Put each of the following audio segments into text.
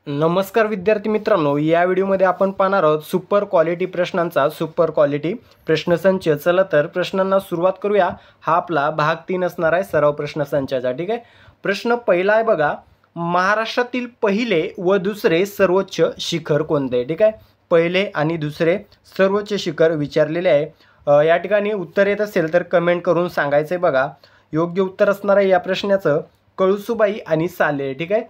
नमस्कार विद्यार्थी मित्रांनो, या व्हिडिओमध्ये आपण पाहणार आहोत सुपर क्वालिटी प्रश्नांचा सुपर क्वालिटी प्रश्नसंच। चला तर प्रश्नांना सुरुवात करूया। हा आपला भाग 3 असणार आहे सराव प्रश्नसंचाचा। ठीक आहे, प्रश्न पहिला आहे बघा, महाराष्ट्रातील पहिले व दुसरे सर्वोच्च शिखर कोणते? ठीक आहे, पहिले आणि दुसरे सर्वोच्च शिखर विचारलेले आहे। या ठिकाणी उत्तर येत असेल तर कमेंट करून सांगायचं आहे बघा। योग्य उत्तर असणार आहे या प्रश्नाचं कळसुबाई आणि साले। ठीक आहे,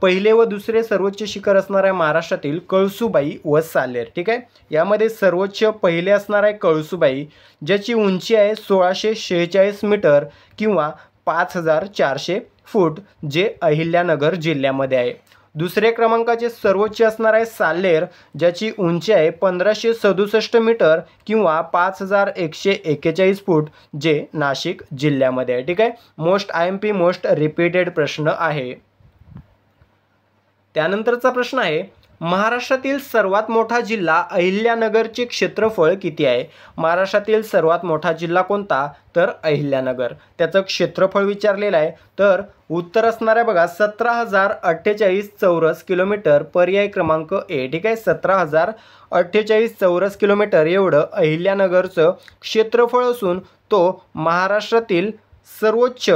पहिले व दुसरे सर्वोच्च शिखर असणार आहे महाराष्ट्रातील कळसुबाई व सालेर। ठीक आहे, यामध्ये सर्वोच्च पहिले असणार आहे कळसुबाई, ज्याची उंची आहे 1646 मीटर किंवा 5400 फूट, जे अहिल्यानगर जिल्ह्यामध्ये आहे। दुसरे क्रमांकाचे सर्वोच्च असणार आहे सालेर, ज्याची उंची आहे 1567 मीटर किंवा 5141 फूट, जे नाशिक जिल्ह्यामध्ये आहे। ठीक आहे, मोस्ट IMP मोस्ट रिपीटेड प्रश्न आहे। त्यानंतरचा प्रश्न आहे, महाराष्ट्रातील सर्वात मोठा जिल्हा अहिल्यानगरचे क्षेत्रफळ किती आहे? महाराष्ट्रातील सर्वात मोठा जिल्हा कोणता? तर अहिल्यानगर। त्याचं क्षेत्रफळ विचारलेलं आहे, तर उत्तर असणार आहे बघा 17,048 चौरस किलोमीटर, पर्याय क्रमांक ए। ठीक आहे, 17,048 चौरस किलोमीटर एवढं अहिल्यानगरचं क्षेत्रफळ असून तो महाराष्ट्रातील सर्वोच्च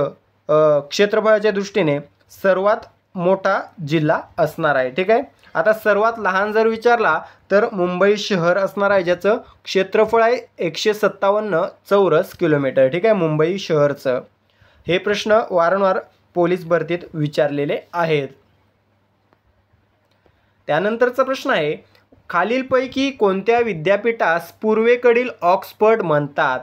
क्षेत्रफळाच्या दृष्टीने सर्वात मोठा जिल्हा असणार आहे। ठीक आहे, आता सर्वात लहान जर विचारला तर मुंबई शहर असणार आहे, ज्याचं क्षेत्रफळ आहे 157 चौरस किलोमीटर। ठीक आहे, मुंबई शहरचं। हे प्रश्न वारंवार पोलीस भरतीत विचारलेले आहेत। त्यानंतरचा प्रश्न आहे, खालीलपैकी कोणत्या विद्यापीठास पूर्वेकडील ऑक्सफर्ड म्हणतात?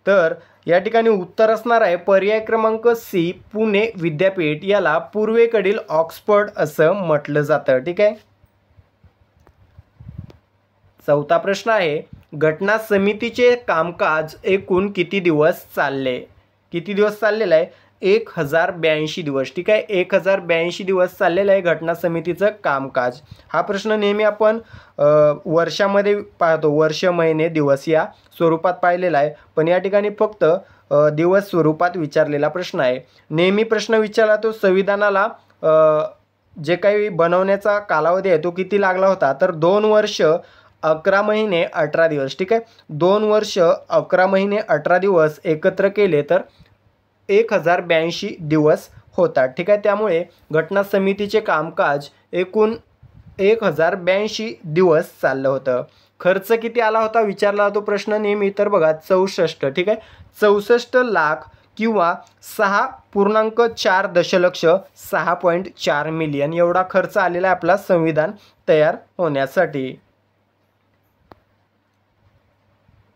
तर या ठिकाणी उत्तर असणार आहे पर्याय क्रमांक सी, पुणे विद्यापीठ याला पूर्वेकडील ऑक्सफर्ड असं म्हटलं जातं। ठीक आहे, चौथा प्रश्न आहे, घटना समितीचे कामकाज एकूण किती दिवस चालले? किती दिवस चाललेलं आहे? 1082 दिवस। ठीक आहे, 1082 दिवस चाललेलं आहे घटना समितीचं कामकाज। हा प्रश्न नेहमी आपण वर्षामध्ये पाहतो, वर्ष महिने दिवस या स्वरूपात पाहिलेला आहे, पण या ठिकाणी फक्त दिवस स्वरूपात विचारलेला प्रश्न आहे। नेहमी प्रश्न विचारला तो संविधानाला जे काही बनवण्याचा कालावधी आहे तो किती लागला होता? तर 2 वर्ष 11 महिने 18 दिवस। ठीक आहे, 2 वर्ष 11 महिने 18 दिवस एकत्र केले तर 1082 दिवस होतात। ठीक आहे, त्यामुळे घटना समितीचे कामकाज एकूण 1082 दिवस चाललं होतं। खर्च किती आला होता विचारला तो प्रश्न नेहमी, तर बघा 64। ठीक आहे, 64 लाख किंवा 6.4 दशलक्ष 6.4 मिलियन एवढा खर्च आलेला आहे आपला संविधान तयार होण्यासाठी।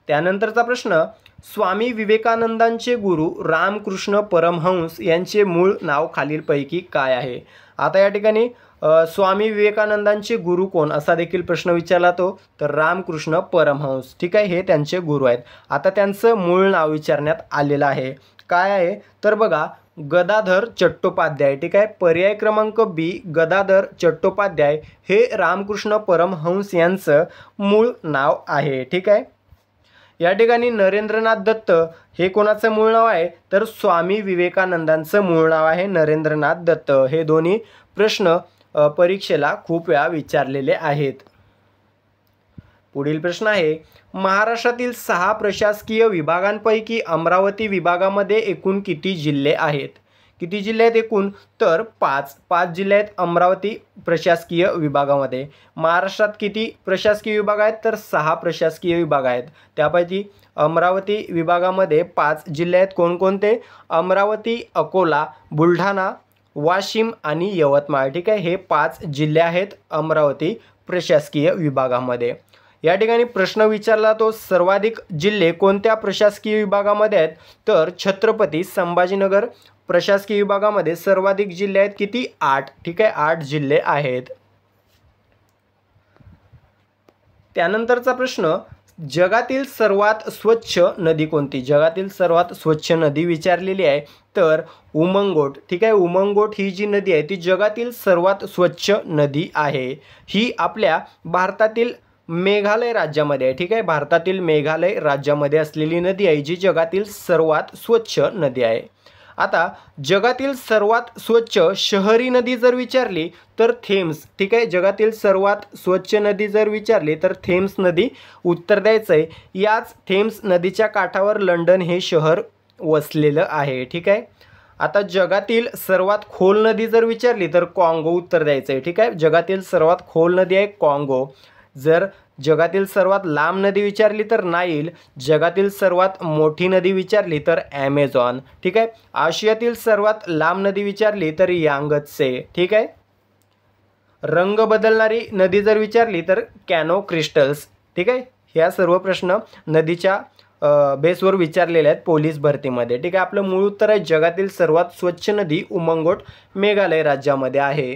त्यानंतरचा प्रश्न, स्वामी विवेकानंदांचे गुरु रामकृष्ण परमहंस यांचे मूळ नाव खालीलपैकी काय आहे? आता या ठिकाणी स्वामी विवेकानंदांचे गुरु कोण असा देखील प्रश्न विचारला तो, तर रामकृष्ण परमहंस। ठीक आहे, हे त्यांचे गुरु आहेत। आता त्यांचं मूळ नाव विचारण्यात आलेलं आहे, काय आहे? तर बघा गदाधर चट्टोपाध्याय। ठीक आहे, पर्याय क्रमांक बी, गदाधर चट्टोपाध्याय हे रामकृष्ण परमहंस यांचं मूळ नाव आहे। ठीक आहे, या ठिकाणी नरेंद्रनाथ दत्त हे कोणाचं मूळ नाव आहे? तर स्वामी विवेकानंदांचं मूळ नाव आहे नरेंद्रनाथ दत्त। हे दोन्ही प्रश्न परीक्षेला खूप वेळा विचारलेले आहेत। पुढील प्रश्न आहे, महाराष्ट्रातील 6 प्रशासकीय विभागांपैकी अमरावती विभागामध्ये एकूण किती जिल्हे आहेत? किती जिल्हे आहेत एकूण? तर 5 जिल्हे आहेत अमरावती प्रशासकीय विभागामध्ये। महाराष्ट्रात किती प्रशासकीय विभाग आहेत? तर 6 प्रशासकीय विभाग आहेत। त्यापैकी अमरावती विभागामध्ये 5 जिल्हे आहेत। कोणकोणते? अमरावती, अकोला, बुलढाणा, वाशिम आणि यवतमाळ। ठीक आहे, हे 5 जिल्हे आहेत अमरावती प्रशासकीय विभागामध्ये। या ठिकाणी प्रश्न विचारला तो सर्वाधिक जिल्हे कोणत्या प्रशासकीय विभागामध्ये आहेत? तर छत्रपती संभाजीनगर प्रशासकीय विभागामध्ये सर्वाधिक जिल्हे आहेत किती? 8। ठीक आहे, 8 जिल्हे आहेत। त्यानंतरचा प्रश्न, जगातील सर्वात स्वच्छ नदी कोणती? जगातील सर्वात स्वच्छ नदी विचारलेली आहे, तर उमंगोट। ठीक आहे, उमंगोट ही जी नदी आहे ती जगातील सर्वात स्वच्छ नदी आहे। ही आपल्या भारतातील मेघालय राज्यामध्ये आहे। ठीक आहे, भारतातील मेघालय राज्यामध्ये असलेली नदी आहे जी जगातील सर्वात स्वच्छ नदी आहे। आता जगातील सर्वात स्वच्छ शहरी नदी जर विचारली तर थेम्स, ठीक आहे. जगातील सर्वात स्वच्छ नदी जर विचारली तर थेम्स नदी उत्तर द्यायचं आहे. याच थेम्स नदीच्या काठावर लंडन हे शहर वसलेलं आहे, ठीक आहे. आता जगातील सर्वात खोल नदी जर विचारली तर काँगो उत्तर द्यायचं आहे, ठीक आहे. जगातील सर्वात खोल नदी आहे काँगो. जर जगातील सर्वात लांब नदी विचारली तर नाईल. जगातील सर्वात मोठी नदी विचारली तर ॲमेझॉन, ठीक आहे. आशियातील सर्वात लांब नदी विचारली तर यांगत्से, ठीक आहे. रंग बदलणारी नदी जर विचारली तर कॅनो क्रिस्टल्स, ठीक आहे. ह्या सर्व प्रश्न नदीच्या बेसवर विचारलेले आहेत पोलीस भरतीमध्ये, ठीक आहे. आपलं मूळ उत्तर आहे जगातील सर्वात स्वच्छ नदी उमंगोट मेघालय राज्यामध्ये आहे.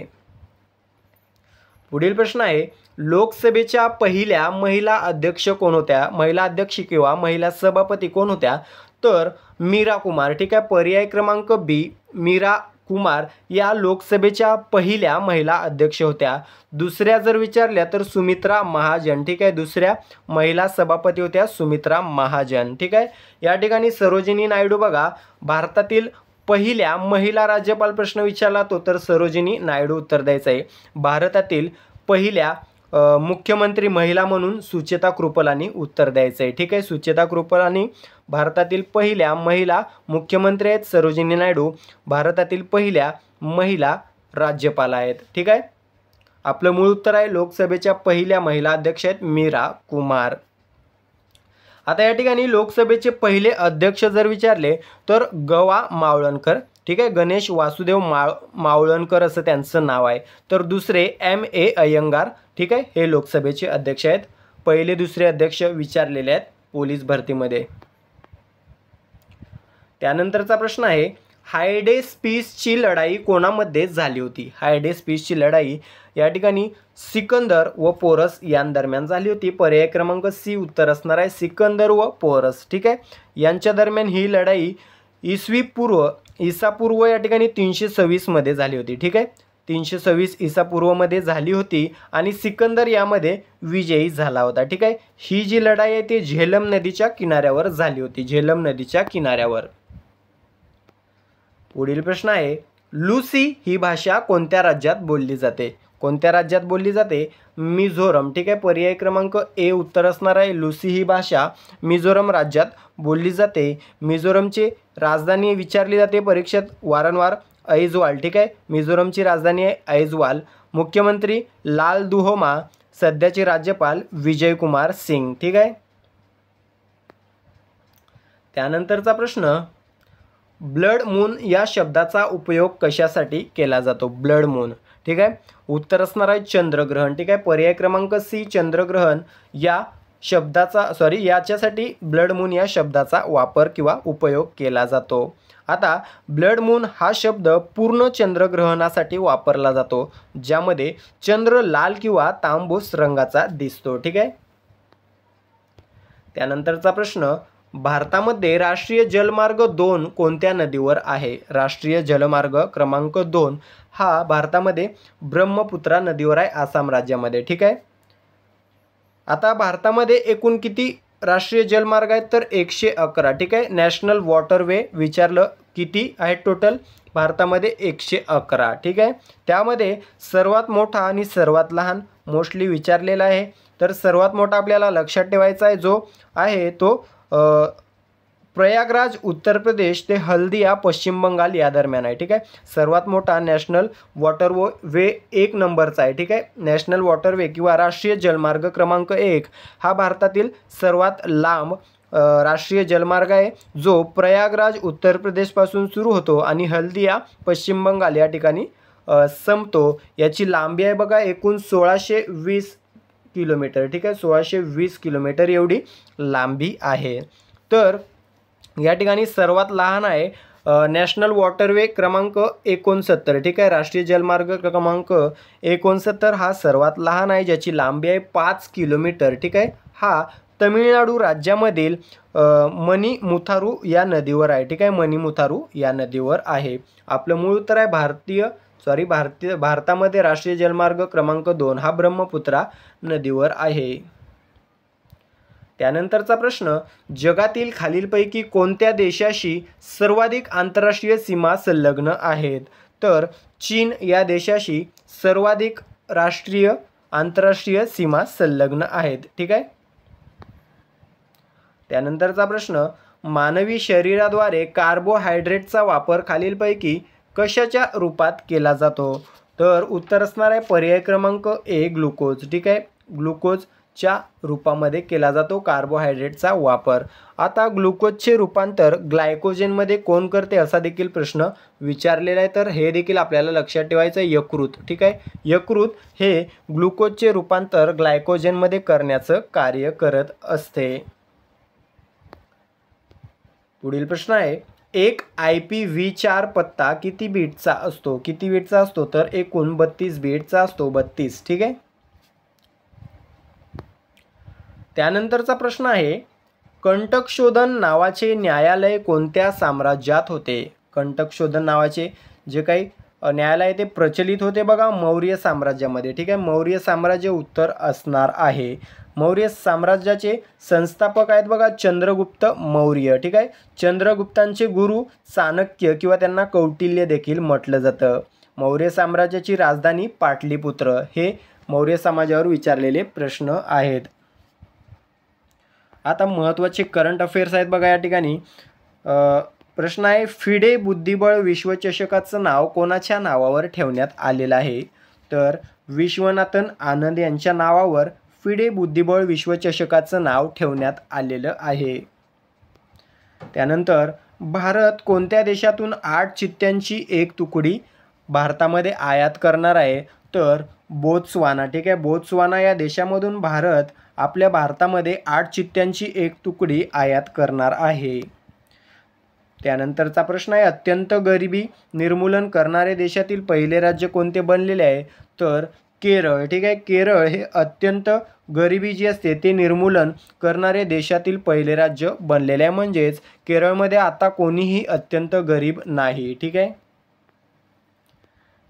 पुढील प्रश्न आहे लोकसभेच्या पहिल्या महिला अध्यक्ष कोण होत्या? महिला अध्यक्ष किंवा महिला सभापती कोण होत्या? तर मीरा कुमार, ठीक आहे. पर्याय क्रमांक बी, मीरा कुमार या लोकसभेच्या पहिल्या महिला अध्यक्ष होत्या. दुसऱ्या जर विचारल्या तर सुमित्रा महाजन, ठीक आहे. दुसऱ्या महिला सभापती होत्या सुमित्रा महाजन, ठीक आहे. या ठिकाणी सरोजिनी नायडू बघा, भारतातील पहिल्या महिला राज्यपाल प्रश्न विचारला तो तर सरोजिनी नायडू उत्तर द्यायचं आहे. भारतातील पहिल्या मुख्यमंत्री महिला म्हणून सुचेता कृपलानी उत्तर द्यायचं आहे, ठीक आहे. सुचेता कृपलानी भारतातील पहिल्या महिला मुख्यमंत्री आहेत. सरोजिनी नायडू भारतातील पहिल्या महिला राज्यपाल आहेत, ठीक आहे. आपलं मूळ उत्तर आहे लोकसभेच्या पहिल्या महिला अध्यक्ष आहेत मीरा कुमार. आता या ठिकाणी लोकसभेचे पहिले अध्यक्ष जर विचारले तर गवा मावळणकर, ठीक आहे. गणेश वासुदेव मावळणकर असं त्यांचं नाव आहे. तर दुसरे M.A. अय्यंगार, ठीक आहे. हे लोकसभेचे अध्यक्ष आहेत. पहिले दुसरे अध्यक्ष विचारलेले आहेत पोलीस भरतीमध्ये. त्यानंतरचा प्रश्न आहे हायडेस्पीसची लढाई कोणामध्ये झाली होती? हायडेस्पीसची लढाई या ठिकाणी सिकंदर व पोरस यांदरम्यान झाली होती. पर्याय क्रमांक सी उत्तर असणार आहे सिकंदर व पोरस, ठीक आहे. यांच्या दरम्यान ही लढाई ईसापूर्व या ठिकाणी 326 मध्ये झाली होती, ठीक आहे. 326 ईसापूर्वमध्ये झाली होती आणि सिकंदर यामध्ये विजयी झाला होता, ठीक आहे. ही जी लढाई आहे ती झेलम नदीच्या किनाऱ्यावर झाली होती, झेलम नदीच्या किनाऱ्यावर. पुढील प्रश्न आहे लुसी ही भाषा कोणत्या राज्यात बोलली जाते? कोणत्या राज्यात बोलली जाते? मिझोरम, ठीक आहे. पर्याय क्रमांक ए उत्तर असणार आहे. लुसी ही भाषा मिझोरम राज्यात बोलली जाते. मिझोरमची राजधानी विचारली जाते परीक्षेत वारंवार ऐजवाल, ठीक आहे. मिझोरमची राजधानी आहे ऐजवाल. मुख्यमंत्री लाल दुहोमा, सध्याचे राज्यपाल विजय कुमार सिंग, ठीक आहे. त्यानंतरचा प्रश्न ब्लड मून या शब्दाचा उपयोग कशासाठी केला जातो? ब्लड मून, ठीक आहे. उत्तर असणार आहे चंद्रग्रहण, ठीक आहे. पर्याय क्रमांक सी चंद्रग्रहण या शब्दाचा याच्यासाठी ब्लड मून या शब्दाचा वापर किंवा उपयोग केला जातो. आता ब्लड मून हा शब्द पूर्ण चंद्रग्रहणासाठी वापरला जातो ज्यामध्ये चंद्र लाल किंवा तांबूस रंगाचा दिसतो, ठीक आहे. त्यानंतरचा प्रश्न भारतामध्ये राष्ट्रीय जलमार्ग 2 कोणत्या नदीवर आहे? राष्ट्रीय जलमार्ग क्रमांक 2 हा भारतामध्ये ब्रह्मपुत्रा नदीवर आहे आसाम राज्यामध्ये, ठीक आहे. आता भारतामध्ये एकूण किती राष्ट्रीय जलमार्ग आहेत तर 111, ठीक आहे. नॅशनल वॉटरवे विचारलं किती आहेत टोटल? भारतामध्ये 111, ठीक आहे. त्यामध्ये सर्वात मोठा आणि सर्वात लहान मोस्टली विचारलेला आहे. तर सर्वात मोठा आपल्याला लक्षात ठेवायचा आहे जो आहे तो प्रयागराज उत्तर प्रदेश ते हल्दिया पश्चिम बंगाल या दरम्यान आहे, ठीक आहे. सर्वात मोठा नॅशनल वॉटरवे 1 नंबरचा आहे, ठीक आहे. नॅशनल वॉटरवे किंवा राष्ट्रीय जलमार्ग क्रमांक 1 हा भारतातील सर्वात लांब राष्ट्रीय जलमार्ग आहे जो प्रयागराज उत्तर प्रदेशपासून सुरू होतो आणि हल्दिया पश्चिम बंगाल या ठिकाणी संपतो. याची लांबी आहे बघा एकूण 1620 किलोमीटर, ठीक आहे. 1620 किलोमीटर एवढी लांबी आहे. तर या ठिकाणी सर्वात लहान आहे नॅशनल वॉटरवे क्रमांक 69, ठीक आहे. राष्ट्रीय जलमार्ग क्रमांक 69 हा सर्वात लहान आहे ज्याची लांबी आहे 5 किलोमीटर, ठीक आहे. हा तमिळनाडू राज्यामधील मणीमुथारू या नदीवर आहे, ठीक आहे. मणीमुथारू या नदीवर आहे. आपलं मूळ उत्तर आहे भारतामध्ये राष्ट्रीय जलमार्ग क्रमांक 2 हा ब्रह्मपुत्रा नदीवर आहे. त्यानंतरचा प्रश्न, जगातील खालीलपैकी कोणत्या देशाशी सर्वाधिक आंतरराष्ट्रीय सीमा संलग्न आहेत? तर चीन या देशाशी सर्वाधिक आंतरराष्ट्रीय सीमा संलग्न आहेत. ठीक आहे. त्यानंतरचा प्रश्न, मानवी शरीराद्वारे कार्बोहायड्रेटचा वापर खालीलपैकी कशाच्या रूपात केला जातो? तर उत्तर असणार आहे पर्याय क्रमांक ए, ग्लुकोज. ठीक आहे. ग्लुकोजच्या रूपामध्ये केला जातो कार्बोहायड्रेटचा वापर. आता ग्लुकोजचे रूपांतर ग्लायकोजनमध्ये कोण करते असा देखील प्रश्न विचारलेला आहे. तर हे देखील आपल्याला लक्षात ठेवायचं आहे. यकृत. ठीक आहे. यकृत हे ग्लुकोजचे रूपांतर ग्लायकोजनमध्ये करण्याचं कार्य करत असते. पुढील प्रश्न आहे, एक IPv4 पत्ता किती बीटचा असतो? किती बीटचा असतो? तर एकूण 32 बीटचा असतो. 32. ठीक आहे. त्यानंतरचा प्रश्न आहे, कंटकशोधन नावाचे न्यायालय कोणत्या साम्राज्यात होते? कंटकशोधन नावाचे जे काही न्यायालय ते प्रचलित होते बघा मौर्य साम्राज्यामध्ये. ठीक आहे. मौर्य साम्राज्य उत्तर असणार आहे. मौर्य साम्राज्याचे संस्थापक आहेत बघा चंद्रगुप्त मौर्य. ठीक आहे. चंद्रगुप्तांचे गुरु चाणक्य किंवा त्यांना कौटिल्य देखील म्हटलं जातं. मौर्य साम्राज्याची राजधानी पाटलीपुत्र. हे मौर्य समाजावर विचारलेले प्रश्न आहेत. आता महत्त्वाचे करंट अफेअर्स आहेत बघा या ठिकाणी. प्रश्न आहे, फिडे बुद्धिबळ विश्वचषकाचं नाव कोणाच्या नावावर ठेवण्यात आलेलं आहे? तर विश्वनाथन आनंद यांच्या नावावर फिडे बुद्धिबळ विश्वचषकाचं नाव ठेवण्यात आलेलं आहे. त्यानंतर भारत कोणत्या देशातून 8 चित्त्यांची एक तुकडी भारतामध्ये आयात करणार आहे? तर बोत्सवाना. ठीक आहे. बोत्सवाना या देशामधून भारत आपल्या भारतामध्ये 8 चित्त्यांची एक तुकडी आयात करणार आहे. त्यानंतरचा प्रश्न आहे, अत्यंत गरिबी निर्मूलन करणारे देशातील पहिले राज्य कोणते बनलेले आहे? तर केरळ. ठीक आहे. केरळ हे अत्यंत गरिबी जी असते ते निर्मूलन करणारे देशातील पहिले राज्य बनलेले आहे. म्हणजेच केरळमध्ये आता कोणीही अत्यंत गरीब नाही. ठीक आहे.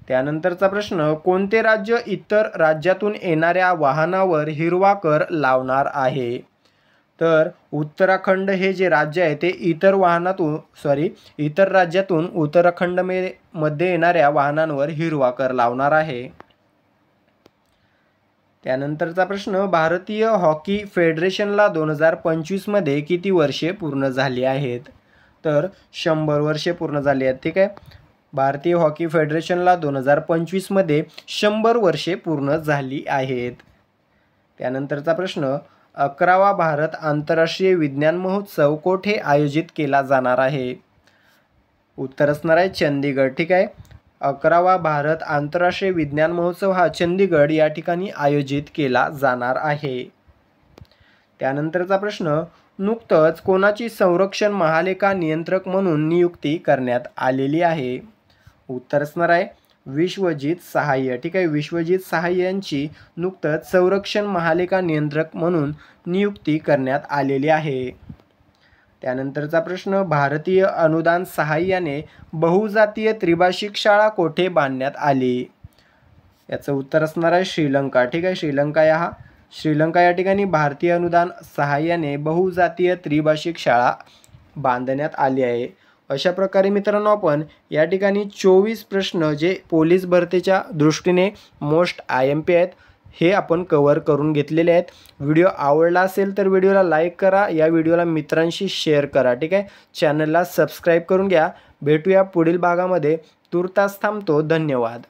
त्यानंतरचा प्रश्न, कोणते राज्य इतर राज्यातून येणाऱ्या वाहनावर हिरवा कर लावणार आहे? तर उत्तराखंड हे जे राज्य आहे ते इतर राज्यातून उत्तराखंडमध्ये येणाऱ्या वाहनांवर हिरवा कर लावणार आहे. त्यानंतरचा प्रश्न, भारतीय हॉकी फेडरेशनला 2025 मध्ये किती वर्षे पूर्ण झाली आहेत? तर 100 वर्षे पूर्ण झाली आहेत. ठीक आहे. भारतीय हॉकी फेडरेशनला 2025 मध्ये 100 वर्षे पूर्ण झाली आहेत. त्यानंतरचा प्रश्न, 11वा भारत आंतरराष्ट्रीय विज्ञान महोत्सव कोठे आयोजित केला जाणार आहे? उत्तर असणार आहे चंदीगड. ठीक आहे. 11वा भारत आंतरराष्ट्रीय विज्ञान महोत्सव हा चंदीगड या ठिकाणी आयोजित केला जाणार आहे. त्यानंतरचा प्रश्न, नुकतंच कोणाची संरक्षण महालेखा नियंत्रक म्हणून नियुक्ती करण्यात आलेली आहे? उत्तर असणार आहे विश्वजित सहाय. ठीक आहे. विश्वजित सहाय यांची नुकतंच संरक्षण महालेखा नियंत्रक म्हणून नियुक्ती करण्यात आलेली आहे. त्यानंतरचा प्रश्न, भारतीय अनुदान सहाय्याने बहुजातीय त्रिभाषिक शाळा कोठे बांधण्यात आली? याचं उत्तर असणार आहे श्रीलंका. ठीक आहे. श्रीलंका या ठिकाणी भारतीय अनुदान सहाय्याने बहुजातीय त्रिभाषिक शाळा बांधण्यात आली आहे. अशा प्रकारे मित्रांनो आपण या ठिकाणी 24 प्रश्न जे पोलीस भरतीच्या दृष्टीने मोस्ट IMP आहेत हे आपण कव्हर करून घेतलेले आहेत. व्हिडिओ आवडला असेल तर व्हिडिओला लाईक करा, या व्हिडिओला मित्रांशी शेअर करा. ठीक आहे. चॅनलला सबस्क्राईब करून घ्या. भेटूया पुढील भागामध्ये. तूर्तास थांबतो. धन्यवाद.